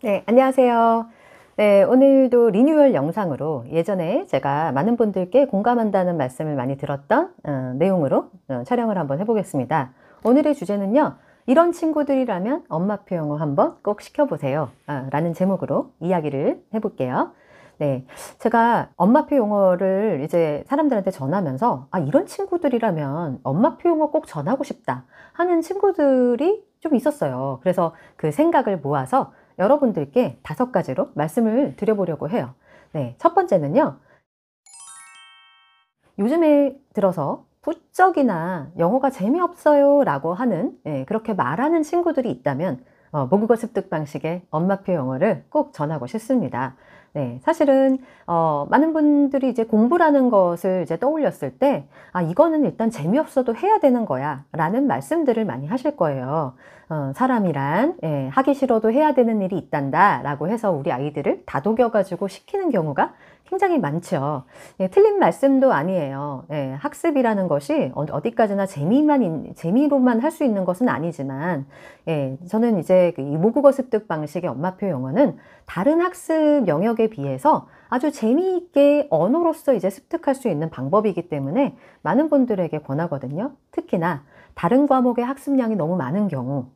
네, 안녕하세요. 네, 오늘도 리뉴얼 영상으로 예전에 제가 많은 분들께 공감한다는 말씀을 많이 들었던 내용으로 촬영을 한번 해보겠습니다. 오늘의 주제는요, 이런 친구들이라면 엄마표 영어 한번 꼭 시켜보세요. 라는 제목으로 이야기를 해볼게요. 네, 제가 엄마표 영어를 이제 사람들한테 전하면서 이런 친구들이라면 엄마표 영어 꼭 전하고 싶다 하는 친구들이 좀 있었어요. 그래서 그 생각을 모아서 여러분들께 5가지로 말씀을 드려보려고 해요. 네, 첫 번째는요. 요즘에 들어서 부쩍이나 영어가 재미없어요 라고 하는 그렇게 말하는 친구들이 있다면 모국어 습득 방식의 엄마표 영어를 꼭 전하고 싶습니다. 네, 사실은 많은 분들이 이제 공부라는 것을 이제 떠올렸을 때 이거는 일단 재미없어도 해야 되는 거야 라는 말씀들을 많이 하실 거예요. 사람이란 하기 싫어도 해야 되는 일이 있단다 라고 해서 우리 아이들을 다독여 가지고 시키는 경우가 굉장히 많죠. 틀린 말씀도 아니에요. 학습이라는 것이 어디까지나 재미로만 할 수 있는 것은 아니지만, 저는 이제 이 모국어 습득 방식의 엄마표 영어는 다른 학습 영역에 비해서 아주 재미있게 언어로서 이제 습득할 수 있는 방법이기 때문에 많은 분들에게 권하거든요. 특히나 다른 과목의 학습량이 너무 많은 경우,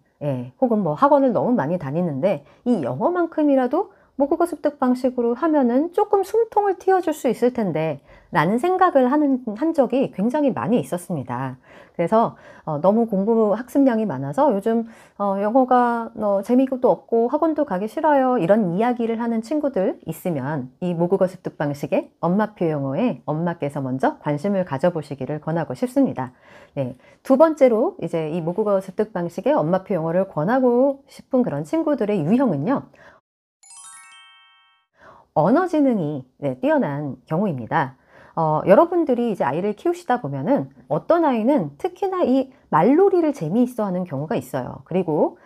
혹은 뭐 학원을 너무 많이 다니는데 이 영어만큼이라도 모국어 습득 방식으로 하면은 조금 숨통을 틔워줄 수 있을 텐데 라는 생각을 한 적이 굉장히 많이 있었습니다. 그래서 너무 공부 학습량이 많아서 요즘 영어가 재미도 없고 학원도 가기 싫어요 이런 이야기를 하는 친구들 있으면 이 모국어 습득 방식의 엄마표 영어에 엄마께서 먼저 관심을 가져보시기를 권하고 싶습니다. 네, 두 번째로 이제 이 모국어 습득 방식의 엄마표 영어를 권하고 싶은 그런 친구들의 유형은요. 언어 지능이 뛰어난 경우입니다. 여러분들이 이제 아이를 키우시다 보면은 어떤 아이는 특히나 이 말놀이를 재미있어 하는 경우가 있어요. 그리고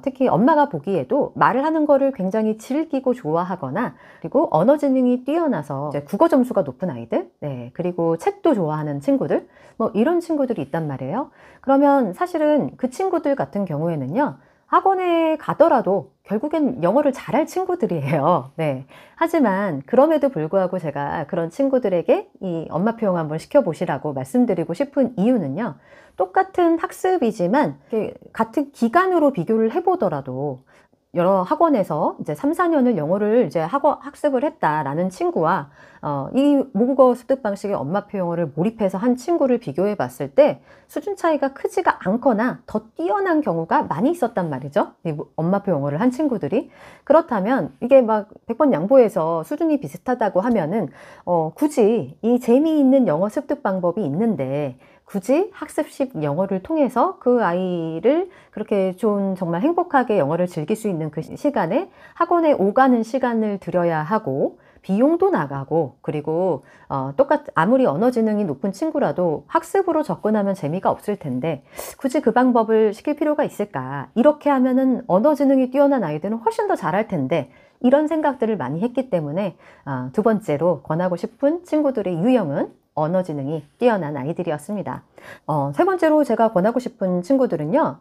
특히 엄마가 보기에도 말을 하는 거를 굉장히 즐기고 좋아하거나, 그리고 언어 지능이 뛰어나서 이제 국어 점수가 높은 아이들, 그리고 책도 좋아하는 친구들, 뭐 이런 친구들이 있단 말이에요. 그러면 사실은 그 친구들 같은 경우에는요, 학원에 가더라도 결국엔 영어를 잘할 친구들이에요. 네. 하지만 그럼에도 불구하고 제가 그런 친구들에게 이 엄마표 영어 한번 시켜보시라고 말씀드리고 싶은 이유는요. 똑같은 학습이지만 같은 기간으로 비교를 해보더라도 여러 학원에서 이제 3, 4년을 영어를 이제 학습을 했다라는 친구와 이 모국어 습득 방식의 엄마표 영어를 몰입해서 한 친구를 비교해 봤을 때 수준 차이가 크지가 않거나 더 뛰어난 경우가 많이 있었단 말이죠. 이 엄마표 영어를 한 친구들이. 그렇다면 이게 막 100번 양보해서 수준이 비슷하다고 하면은 굳이 이 재미있는 영어 습득 방법이 있는데 굳이 학습식 영어를 통해서 그 아이를 그렇게 좋은 정말 행복하게 영어를 즐길 수 있는 그 시간에 학원에 오가는 시간을 들여야 하고 비용도 나가고, 그리고 아무리 언어 지능이 높은 친구라도 학습으로 접근하면 재미가 없을 텐데 굳이 그 방법을 시킬 필요가 있을까? 이렇게 하면은 언어 지능이 뛰어난 아이들은 훨씬 더 잘할 텐데 이런 생각들을 많이 했기 때문에 두 번째로 권하고 싶은 친구들의 유형은 언어 지능이 뛰어난 아이들이었습니다. 세 번째로 제가 권하고 싶은 친구들은요.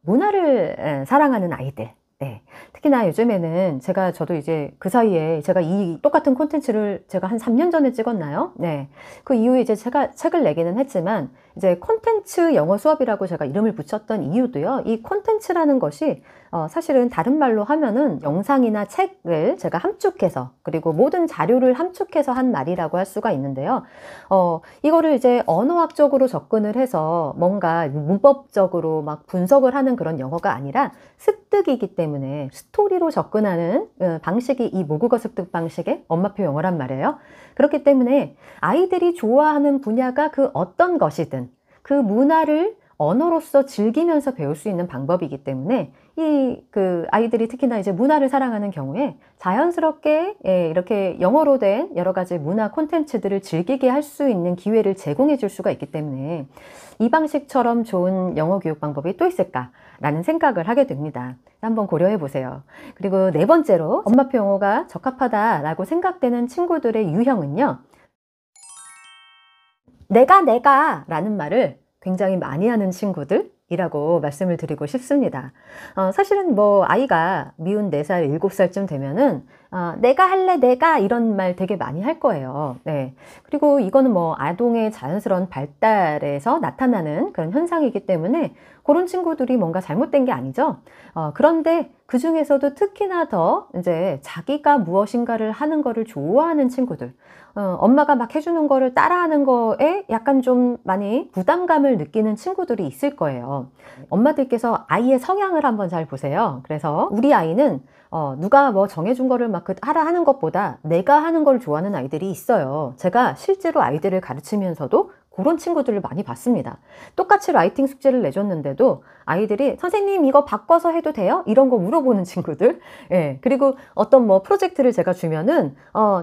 문화를 사랑하는 아이들. 네. 특히나 요즘에는 저도 이제 그 사이에 제가 이 똑같은 콘텐츠를 제가 한 3년 전에 찍었나요? 네. 그 이후에 이제 제가 책을 내기는 했지만 이제 콘텐츠 영어 수업이라고 제가 이름을 붙였던 이유도요. 이 콘텐츠라는 것이 사실은 다른 말로 하면은 영상이나 책을 제가 함축해서, 그리고 모든 자료를 함축해서 한 말이라고 할 수가 있는데요. 이거를 이제 언어학적으로 접근을 해서 뭔가 문법적으로 막 분석을 하는 그런 영어가 아니라 습득이기 때문에 스토리로 접근하는 방식이 이 모국어 습득 방식의 엄마표 영어란 말이에요. 그렇기 때문에 아이들이 좋아하는 분야가 그 어떤 것이든 그 문화를 언어로서 즐기면서 배울 수 있는 방법이기 때문에 그 아이들이 특히나 이제 문화를 사랑하는 경우에 자연스럽게 이렇게 영어로 된 여러 가지 문화 콘텐츠들을 즐기게 할 수 있는 기회를 제공해 줄 수가 있기 때문에 이 방식처럼 좋은 영어 교육 방법이 또 있을까라는 생각을 하게 됩니다. 한번 고려해 보세요. 그리고 네 번째로 엄마표 영어가 적합하다라고 생각되는 친구들의 유형은요. 내가 라는 말을 굉장히 많이 하는 친구들, 이라고 말씀을 드리고 싶습니다. 사실은 뭐 아이가 미운 4살, 7살쯤 되면은 내가 할래, 내가 이런 말 되게 많이 할 거예요. 네. 그리고 이거는 뭐 아동의 자연스러운 발달에서 나타나는 그런 현상이기 때문에 그런 친구들이 뭔가 잘못된 게 아니죠. 그런데 그 중에서도 특히나 더 이제 자기가 무엇인가를 하는 거를 좋아하는 친구들, 엄마가 막 해주는 거를 따라하는 거에 약간 좀 많이 부담감을 느끼는 친구들이 있을 거예요. 엄마들께서 아이의 성향을 한번 잘 보세요. 그래서 우리 아이는 누가 뭐 정해준 거를 막 하라 하는 것보다 내가 하는 걸 좋아하는 아이들이 있어요. 제가 실제로 아이들을 가르치면서도 그런 친구들을 많이 봤습니다. 똑같이 라이팅 숙제를 내줬는데도 아이들이 선생님 이거 바꿔서 해도 돼요? 이런 거 물어보는 친구들. 예. 그리고 어떤 뭐 프로젝트를 제가 주면은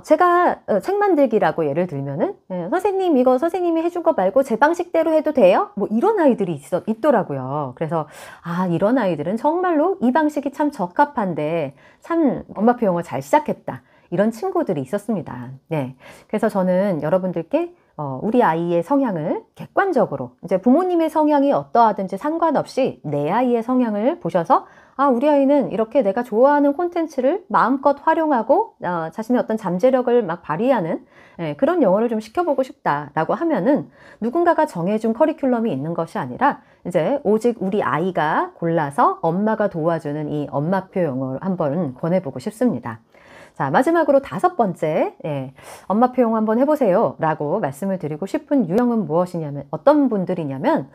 제가 책 만들기라고 예를 들면은 선생님 이거 선생님이 해준 거 말고 제 방식대로 해도 돼요? 뭐 이런 아이들이 있더라고요. 그래서 이런 아이들은 정말로 이 방식이 참 적합한데 참 엄마표 영어 잘 시작했다. 이런 친구들이 있었습니다. 네. 그래서 저는 여러분들께 우리 아이의 성향을 객관적으로 이제 부모님의 성향이 어떠하든지 상관없이 내 아이의 성향을 보셔서 우리 아이는 이렇게 내가 좋아하는 콘텐츠를 마음껏 활용하고 자신의 어떤 잠재력을 막 발휘하는 그런 영어를 좀 시켜보고 싶다라고 하면은 누군가가 정해준 커리큘럼이 있는 것이 아니라 이제 오직 우리 아이가 골라서 엄마가 도와주는 이 엄마표 영어를 한번 권해보고 싶습니다. 자, 마지막으로 5번째, 엄마표 영어 한번 해보세요 라고 말씀을 드리고 싶은 유형은 무엇이냐면, 어떤 분들이냐면,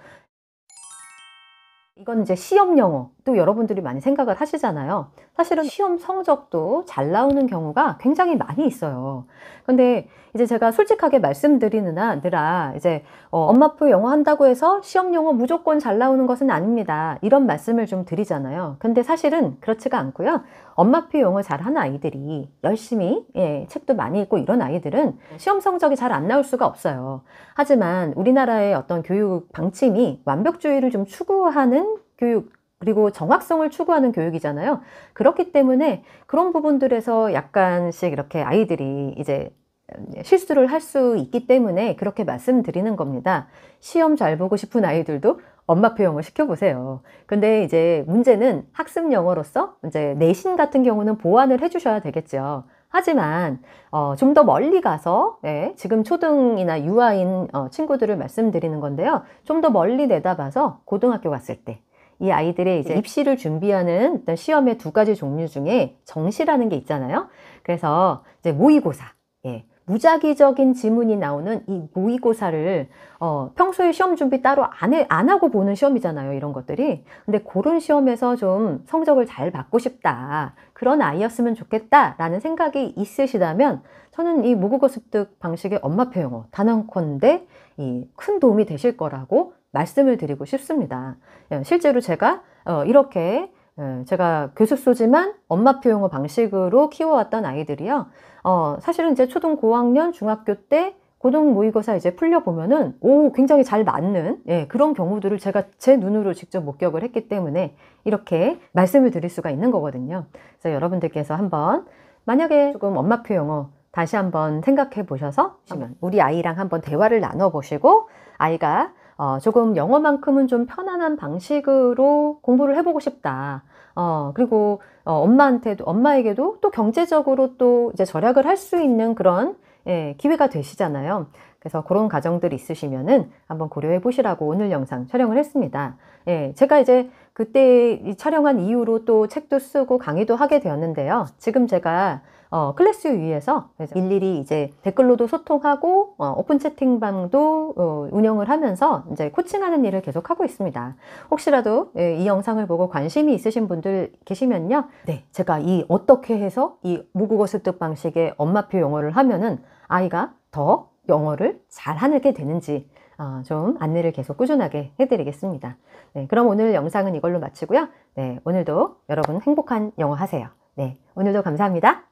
이건 이제 시험 영어도 여러분들이 많이 생각을 하시잖아요. 사실은 시험 성적도 잘 나오는 경우가 굉장히 많이 있어요. 근데 이제 제가 솔직하게 말씀드리느라 이제 엄마표 영어 한다고 해서 시험 영어 무조건 잘 나오는 것은 아닙니다. 이런 말씀을 좀 드리잖아요. 근데 사실은 그렇지가 않고요. 엄마표 영어 잘하는 아이들이 열심히 책도 많이 읽고 이런 아이들은 시험 성적이 잘 안 나올 수가 없어요. 하지만 우리나라의 어떤 교육 방침이 완벽주의를 좀 추구하는 교육, 그리고 정확성을 추구하는 교육이잖아요. 그렇기 때문에 그런 부분들에서 약간씩 이렇게 아이들이 이제 실수를 할 수 있기 때문에 그렇게 말씀드리는 겁니다. 시험 잘 보고 싶은 아이들도 엄마표 영어 시켜보세요. 근데 이제 문제는 학습 영어로서 이제 내신 같은 경우는 보완을 해주셔야 되겠죠. 하지만 좀 더 멀리 가서 지금 초등이나 유아인 친구들을 말씀드리는 건데요. 좀 더 멀리 내다봐서 고등학교 갔을 때 이 아이들의 이제 입시를 준비하는 어떤 시험의 2가지 종류 중에 정시라는 게 있잖아요. 그래서 이제 모의고사, 무작위적인 지문이 나오는 이 모의고사를 평소에 시험 준비 따로 안 하고 보는 시험이잖아요. 이런 것들이. 근데 그런 시험에서 좀 성적을 잘 받고 싶다. 그런 아이였으면 좋겠다라는 생각이 있으시다면 저는 이 모국어 습득 방식의 엄마표 영어 단언컨대 큰 도움이 되실 거라고 말씀을 드리고 싶습니다. 실제로 제가 이렇게 제가 교습소지만 엄마표 영어 방식으로 키워왔던 아이들이요. 사실은 이제 초등 고학년, 중학교 때 고등 모의고사 이제 풀려보면은, 굉장히 잘 맞는, 그런 경우들을 제가 제 눈으로 직접 목격을 했기 때문에 이렇게 말씀을 드릴 수가 있는 거거든요. 그래서 여러분들께서 한번, 만약에 조금 엄마표 영어 다시 한번 생각해 보셔서, 우리 아이랑 한번 대화를 나눠보시고, 아이가 조금 영어만큼은 좀 편안한 방식으로 공부를 해보고 싶다. 그리고 엄마에게도 또 경제적으로 또 이제 절약을 할 수 있는 그런 기회가 되시잖아요. 그래서 그런 가정들이 있으시면은 한번 고려해 보시라고 오늘 영상 촬영을 했습니다. 제가 이제 그때 촬영한 이후로 또 책도 쓰고 강의도 하게 되었는데요. 지금 제가 클래스 위에서 일일이 이제 댓글로도 소통하고 오픈 채팅방도 운영을 하면서 이제 코칭하는 일을 계속 하고 있습니다. 혹시라도 이 영상을 보고 관심이 있으신 분들 계시면요. 제가 어떻게 해서 이 모국어 습득 방식의 엄마표 영어를 하면은 아이가 더 영어를 잘하게 되는지 좀 안내를 계속 꾸준하게 해드리겠습니다. 그럼 오늘 영상은 이걸로 마치고요. 오늘도 여러분 행복한 영어 하세요. 오늘도 감사합니다.